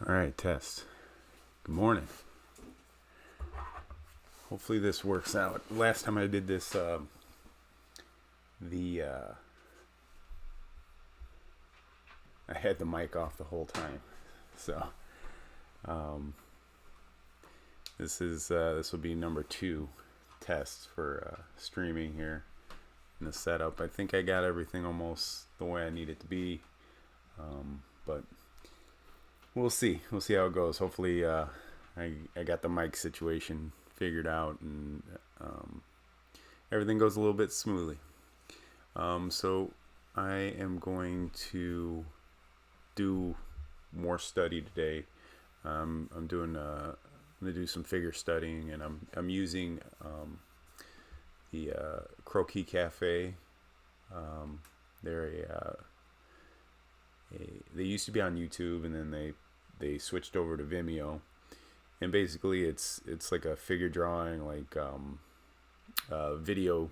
All right, test. Good morning. Hopefully this works out. Last time I did this, the I had the mic off the whole time, so um, this will be number 2 test for streaming here in the setup. I think I got everything almost the way I need it to be, but we'll see. We'll see how it goes. Hopefully, I got the mic situation figured out and everything goes a little bit smoothly. So I am going to do more study today. I'm gonna do some figure studying, and I'm using the Croquis Cafe. They're they used to be on YouTube, and then they switched over to Vimeo. And basically, it's like a figure drawing, like video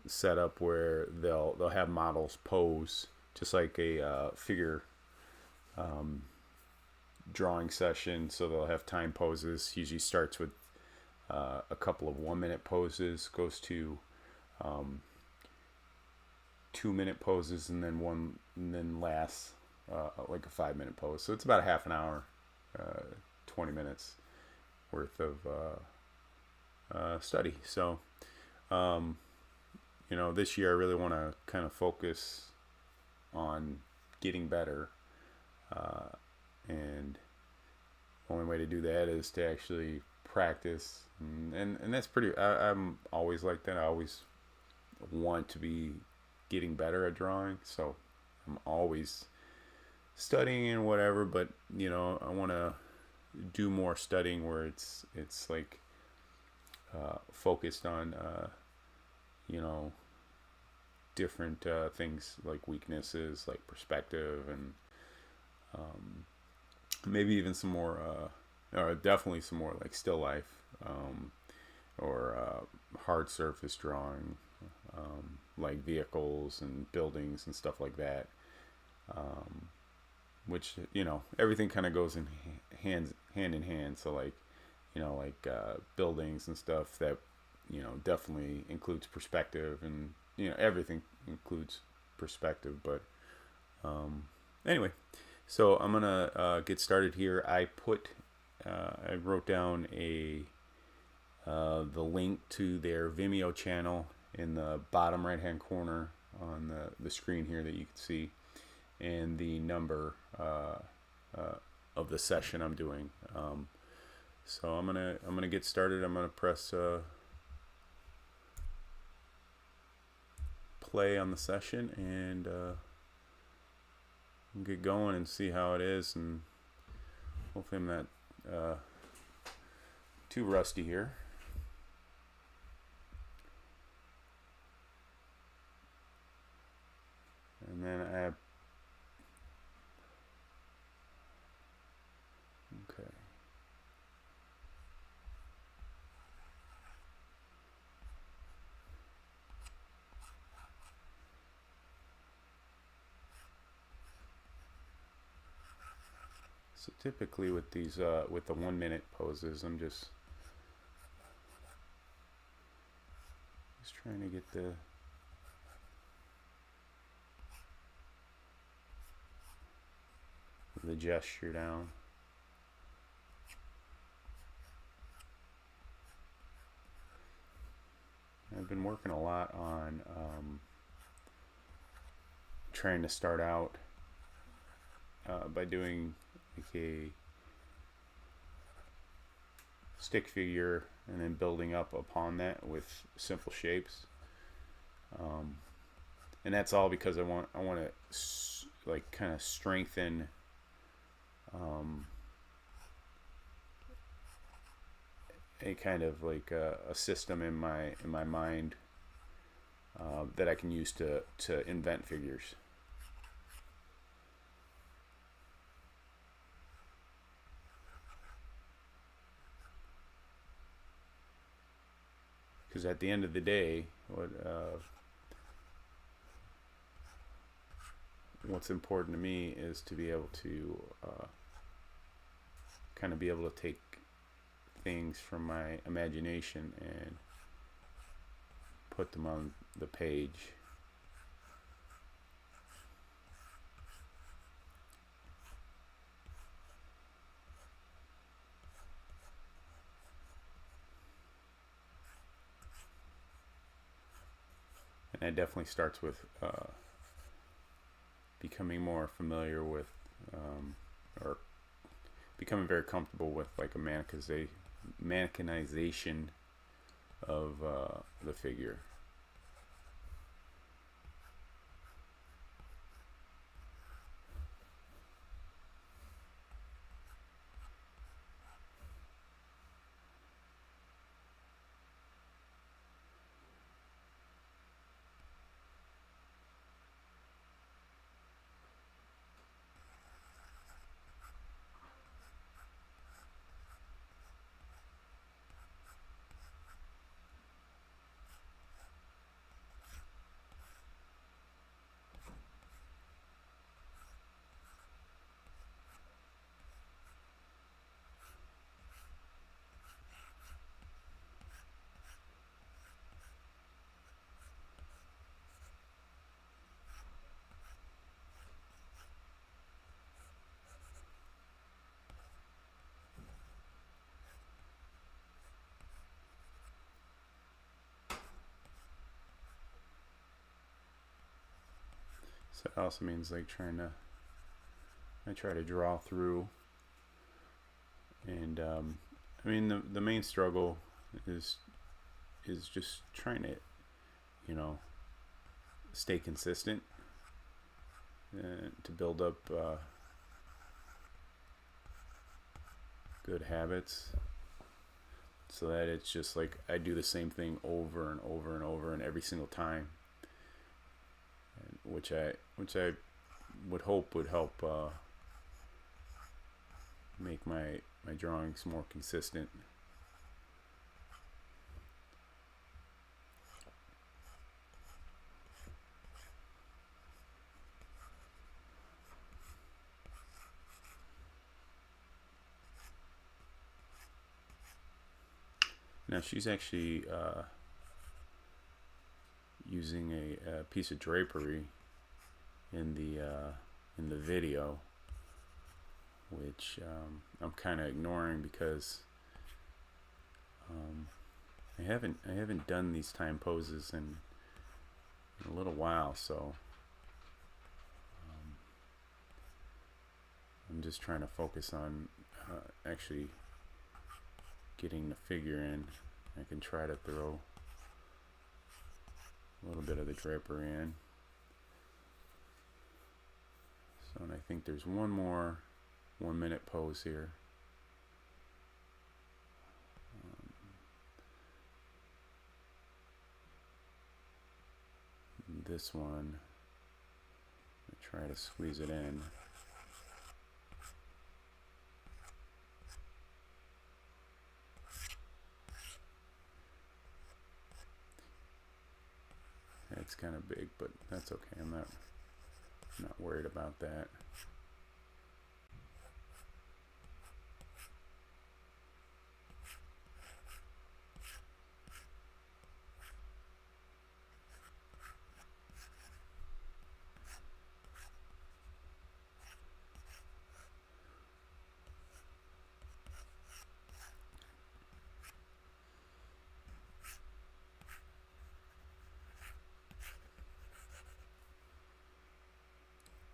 setup where they'll have models pose just like a figure drawing session. So they'll have time poses. Usually starts with a couple of 1-minute poses, goes to 2-minute poses, and then lasts like a 5-minute pose. So it's about a half an hour, 20 minutes worth of study. So this year I really want to kind of focus on getting better, and the only way to do that is to actually practice, and that's pretty. I'm always like that. I always want to be getting better at drawing, so I'm always studying and whatever. But I want to do more studying where it's like focused on different things like weaknesses, like perspective, and maybe even some more or definitely some more like still life, or hard surface drawing, like vehicles and buildings and stuff like that, which everything kind of goes in hand in hand. So like buildings and stuff, that definitely includes perspective, and everything includes perspective. But anyway, so I'm gonna get started here. I wrote down the link to their Vimeo channel in the bottom right hand corner on the screen here that you can see, and the number of the session I'm doing. So I'm gonna get started. I'm gonna press play on the session and get going and see how it is, and hopefully I'm not too rusty here. And then okay. So typically with these with the 1-minute poses, I'm just trying to get the gesture down. I've been working a lot on trying to start out by doing like a stick figure and then building up upon that with simple shapes, and that's all because I want to like kind of strengthen a kind of like a system in my mind that I can use to invent figures. Because at the end of the day, what's important to me is to be able to kind of be able to take things from my imagination and put them on the page. And it definitely starts with becoming more familiar with or becoming very comfortable with like a mannequinization of the figure. So it also means like I try to draw through, and I mean the main struggle is just trying to, you know, stay consistent to build up good habits, so that it's just like I do the same thing over and over and over and every single time, and which I would hope would help make my drawings more consistent. Now she's actually using a piece of drapery in the video, which I'm kind of ignoring because I haven't done these time poses in a little while, so I'm just trying to focus on actually getting the figure in. I can try to throw a little bit of the drapery in. So, and I think there's one more 1 minute pose here. This one, I try to squeeze it in. It's kind of big, but that's okay. I'm not worried about that.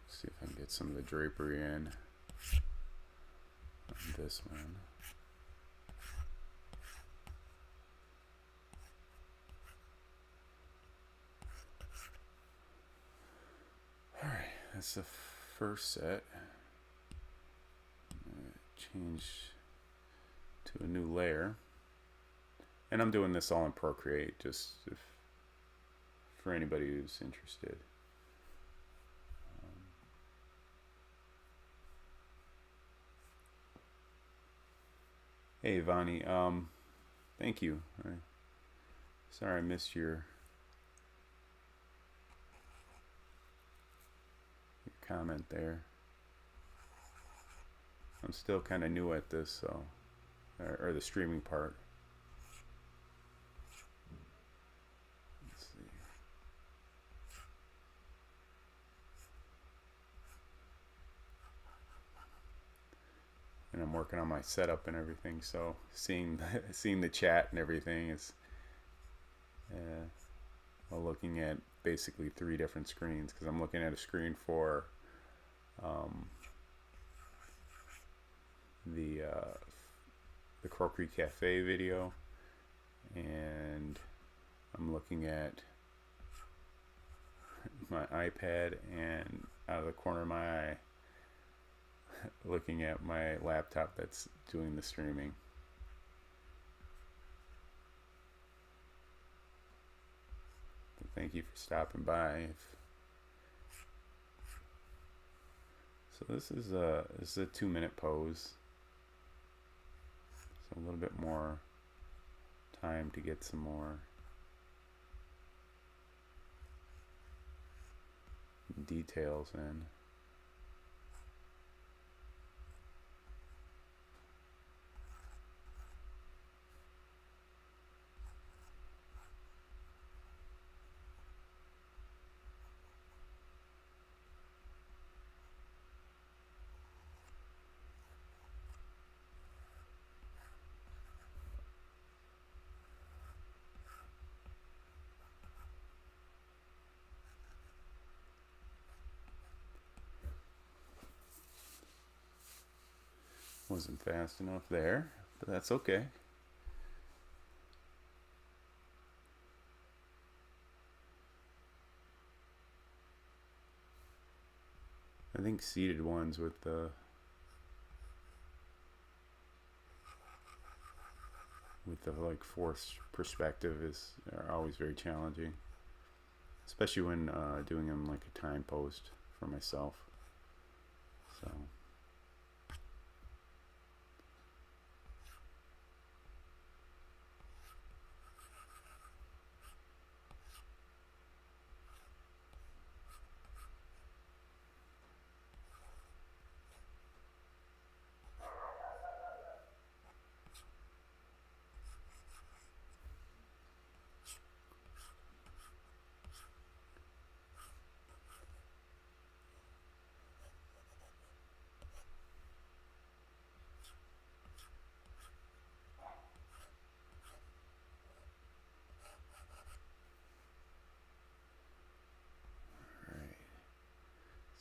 See if I can get some of the drapery in on this one. Alright, that's the first set. Change to a new layer. And I'm doing this all in Procreate, just for anybody who's interested. Hey Vani, thank you. Sorry I missed your comment there. I'm still kind of new at this, so or the streaming part. Let's see. And I'm working on my setup and everything, so seeing the chat and everything is well, looking at basically 3 different screens, because I'm looking at a screen for the Croquis Cafe video, and I'm looking at my iPad, and out of the corner of my eye looking at my laptop that's doing the streaming. But thank you for stopping by. So this is a 2-minute pose. So a little bit more time to get some more details in. Wasn't fast enough there, but that's okay. I think seated ones with the like forced perspective are always very challenging, especially when doing them like a time post for myself. So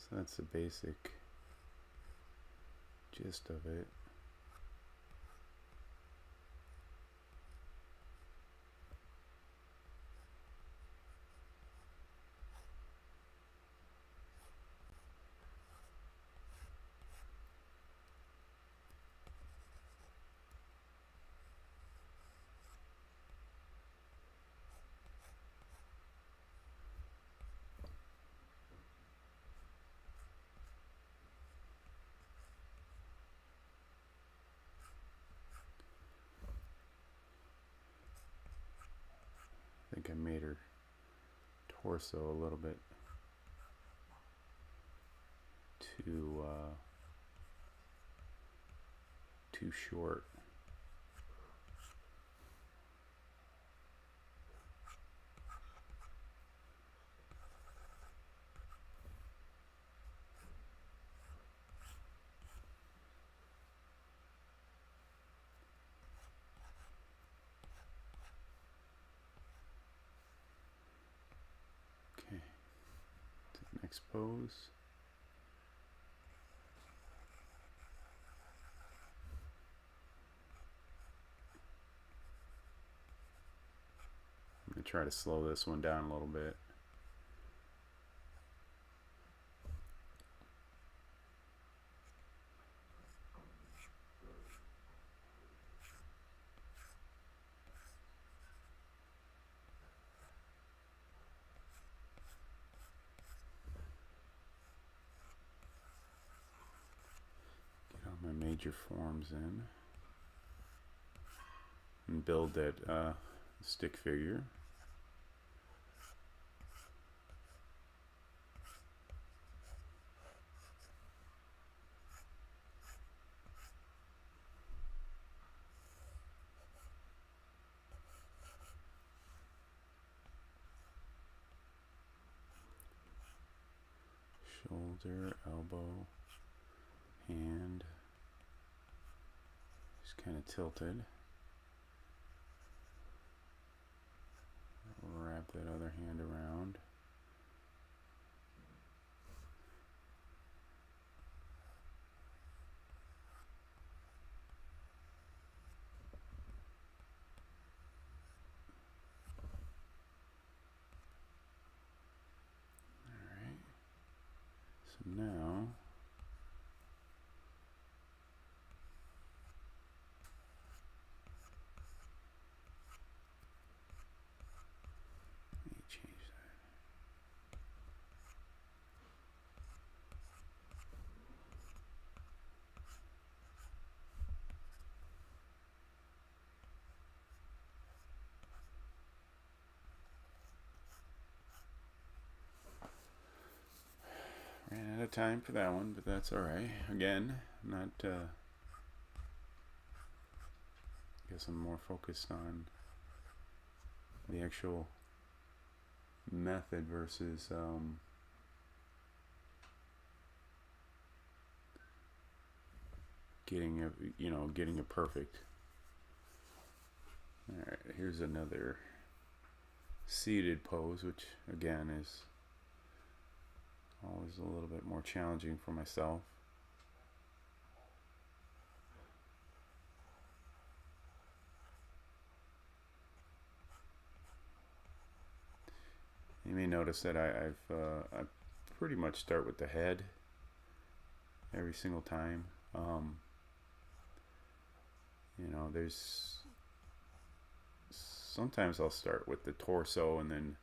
so that's the basic gist of it. I think I made her torso a little bit too short. Okay, to the next pose. I'm going to try to slow this one down a little bit. Get all my major forms in and build that stick figure. shoulder, elbow, hand. Just kind of tilted. Wrap that other hand around. Alright. So now change that. Ran out of time for that one, but that's alright. Again, not guess I'm more focused on the actual method versus getting it perfect. All right, here's another seated pose, which again is always a little bit more challenging for myself. You may notice that I pretty much start with the head every single time. There's sometimes I'll start with the torso and then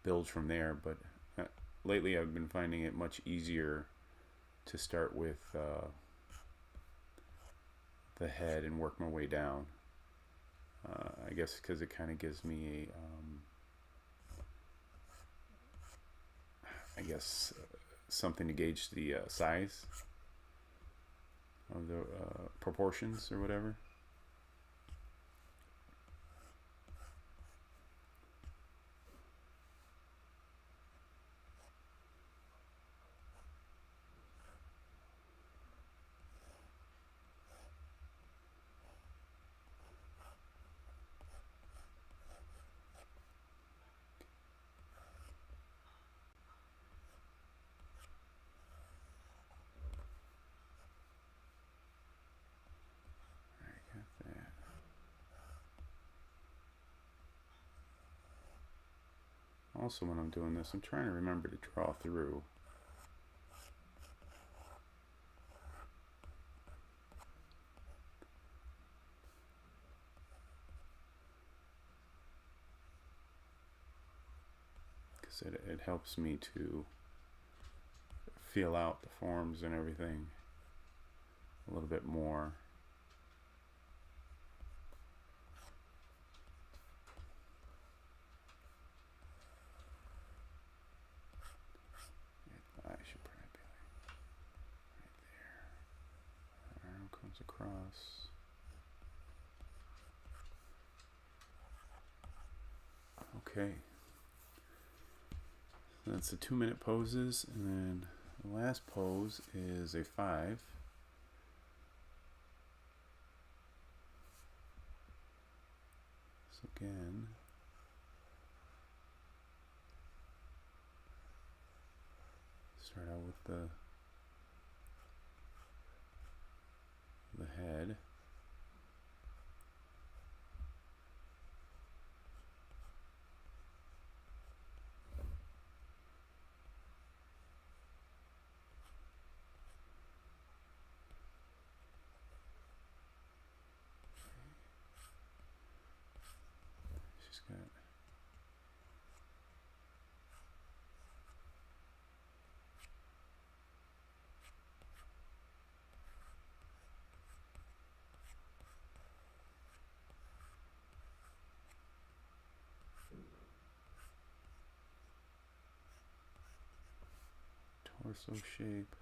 build from there. But lately I've been finding it much easier to start with the head and work my way down. I guess because it kind of gives me something to gauge the size of the proportions or whatever. Also, when I'm doing this, I'm trying to remember to draw through. Because it helps me to feel out the forms and everything a little bit more. Across. Okay, so that's the 2-minute poses, and then the last pose is a 5. So again, start out with the head. She's got torso shape.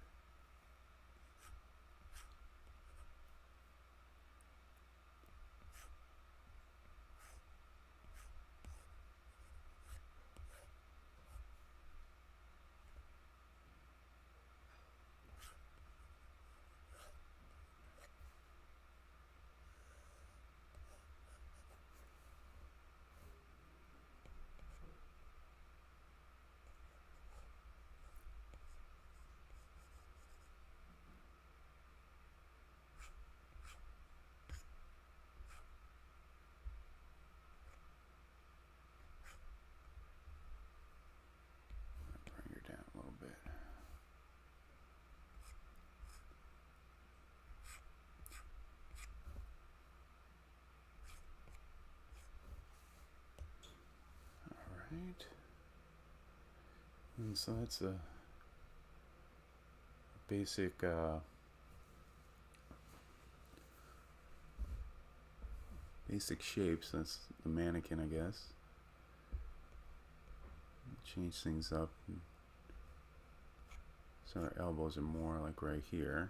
Right. And so that's a basic basic shapes. That's the mannequin, I guess. Change things up so our elbows are more like right here.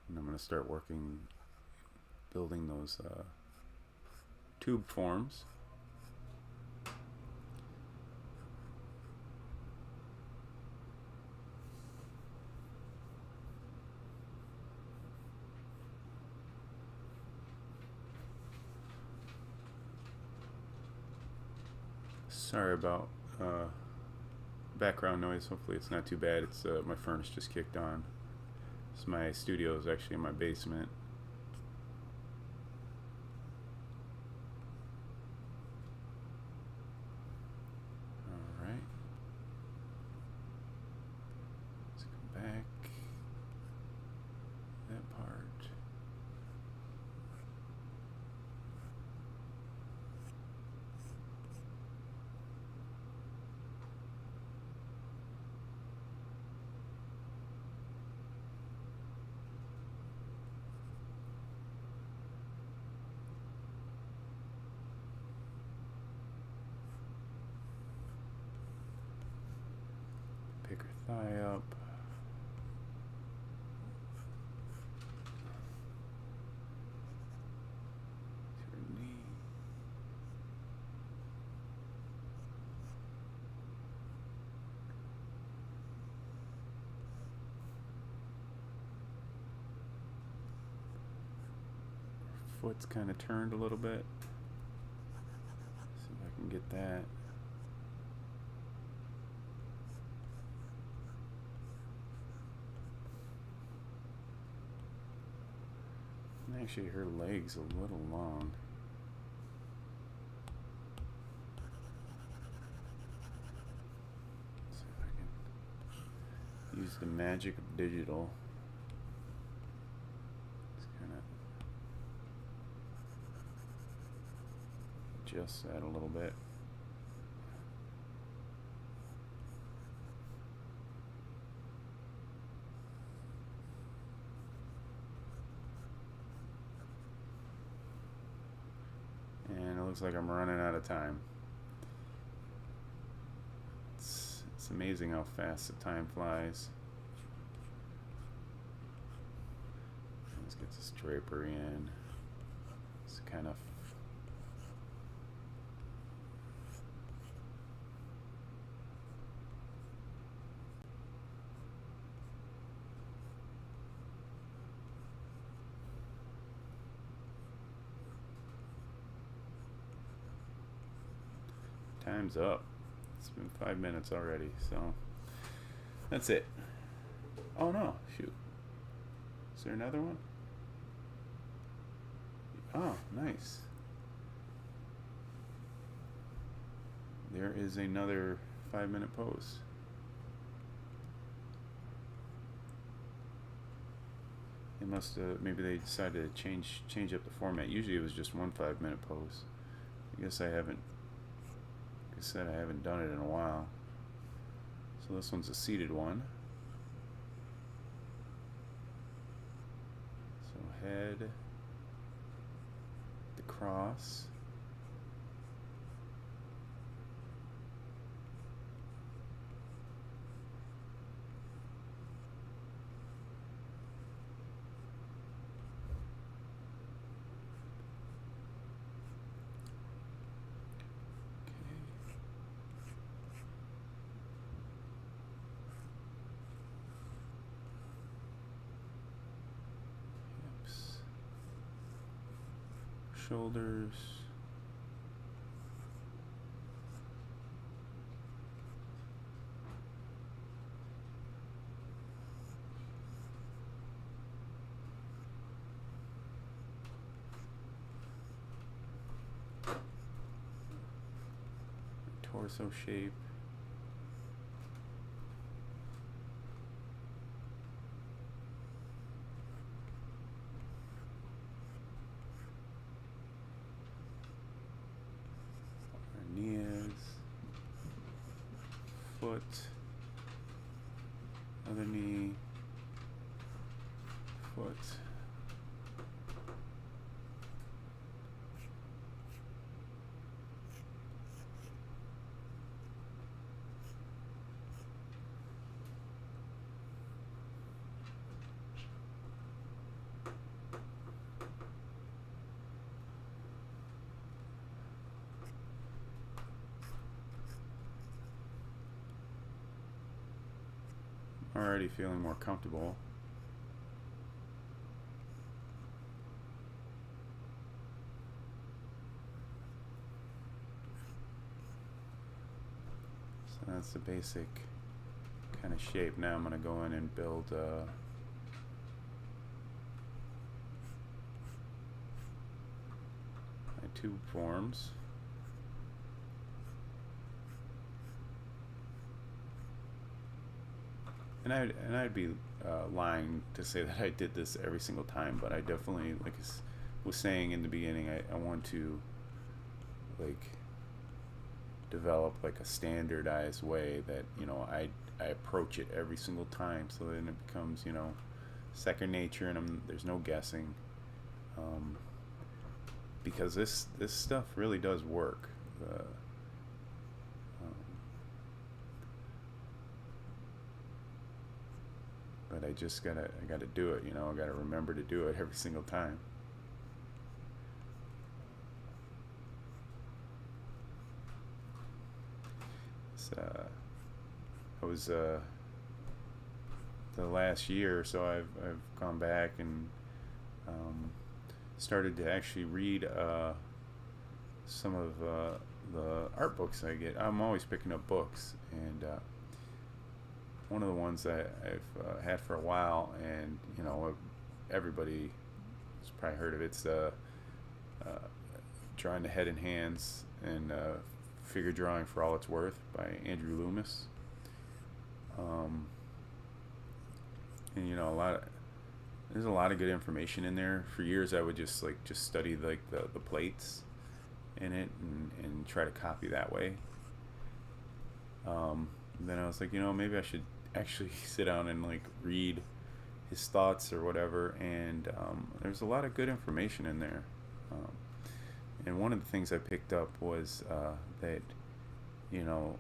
And I'm going to start working, building those tube forms. Sorry about background noise. Hopefully it's not too bad. It's my furnace just kicked on. My studio is actually in my basement. All right. Let's come back. That part. Pick her thigh up. To her knee. Her foot's kind of turned a little bit. See if I can get that. Actually, her leg's a little long. Let's see if I can use the magic of digital. Just kind of adjust that a little bit. And it looks like I'm running out of time. It's amazing how fast the time flies. Let's get this drapery in. It's kind of time's up. It's been 5 minutes already, so that's it. Oh no, shoot. Is there another one? Oh, nice. There is another 5-minute pose. They must have, maybe they decided to change up the format. Usually it was just one 5-minute pose. I guess I haven't, like I said, I haven't done it in a while. So this one's a seated one. So head, the cross. Shoulders, torso shape. foot, other knee, foot. Already feeling more comfortable. So that's the basic kind of shape. Now I'm going to go in and build my tube forms. And I'd be lying to say that I did this every single time, but I definitely, like I was saying in the beginning, I want to like develop like a standardized way that, you know, I approach it every single time, so then it becomes, you know, second nature, and there's no guessing, because this stuff really does work. But I gotta do it, you know. I gotta remember to do it every single time. I was the last year or so I've gone back and started to actually read some of the art books I get. I'm always picking up books, and one of the ones that I've had for a while, and you know, everybody has probably heard of it. It's Drawing the Head and Hands and Figure Drawing for All It's Worth by Andrew Loomis. And you know, there's a lot of good information in there. For years I would just study like the plates in it and try to copy that way. Then I was like, you know, maybe I should actually sit down and like read his thoughts or whatever, and there's a lot of good information in there. And one of the things I picked up was that, you know,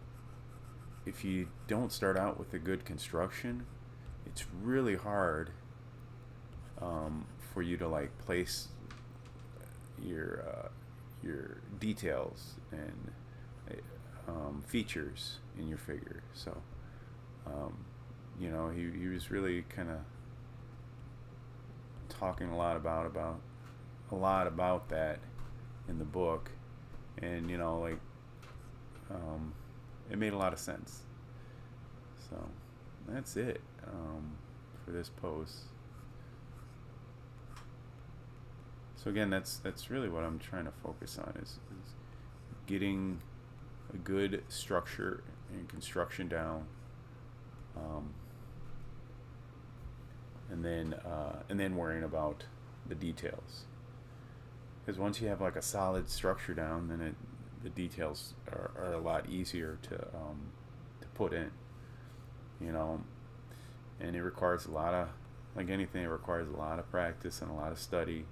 if you don't start out with a good construction, it's really hard for you to like place your details and features in your figure. So you know, he was really kind of talking a lot about that in the book, and you know, like it made a lot of sense. So that's it for this post. So again, that's really what I'm trying to focus on is getting a good structure and construction down, and then worrying about the details. Because once you have like a solid structure down, then the details are a lot easier to put in, you know. And it requires a lot of, like anything, it requires a lot of practice and a lot of study,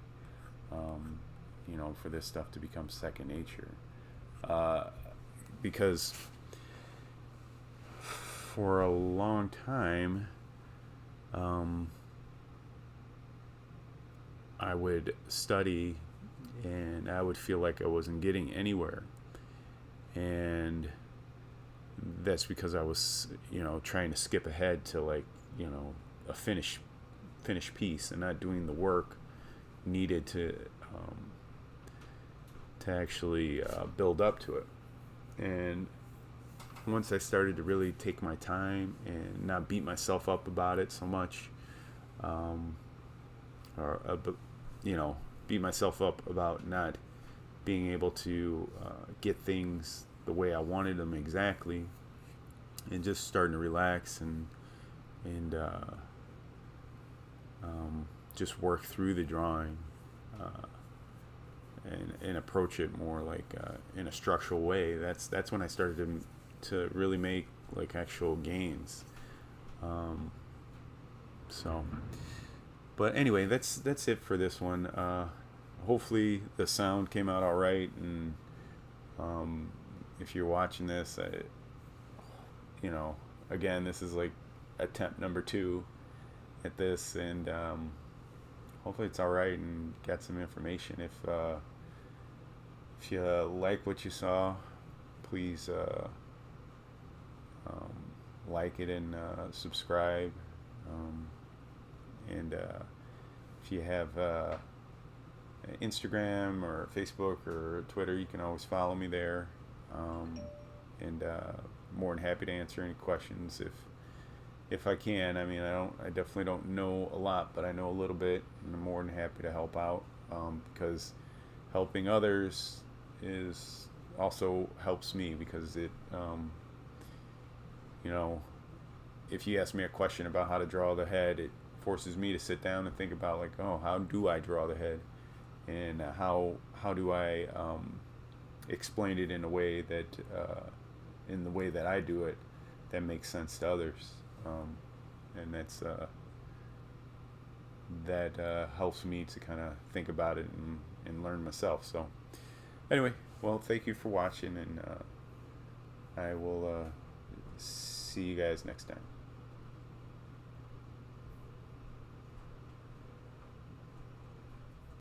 you know, for this stuff to become second nature. Because for a long time, I would study and I would feel like I wasn't getting anywhere, and that's because I was, you know, trying to skip ahead to like, you know, a finished piece and not doing the work needed to actually build up to it. And once I started to really take my time and not beat myself up about it so much, you know, beat myself up about not being able to get things the way I wanted them exactly, and just starting to relax and just work through the drawing and approach it more like in a structural way. That's when I started to really make like actual gains. Um, so, but anyway, that's it for this one. Hopefully the sound came out all right, and if you're watching this, you know, again, this is like attempt number 2 at this, and hopefully it's all right and got some information. If you like what you saw, please um, like it and subscribe. And if you have Instagram or Facebook or Twitter, you can always follow me there. And more than happy to answer any questions if I can. I mean, I definitely don't know a lot, but I know a little bit, and I'm more than happy to help out, because helping others is also helps me, because it, you know, if you ask me a question about how to draw the head, it forces me to sit down and think about, like, oh, how do I draw the head, and how do I explain it in a way that in the way that I do it that makes sense to others, and that helps me to kind of think about it and learn myself. So anyway, well, thank you for watching, and I will see you guys next time.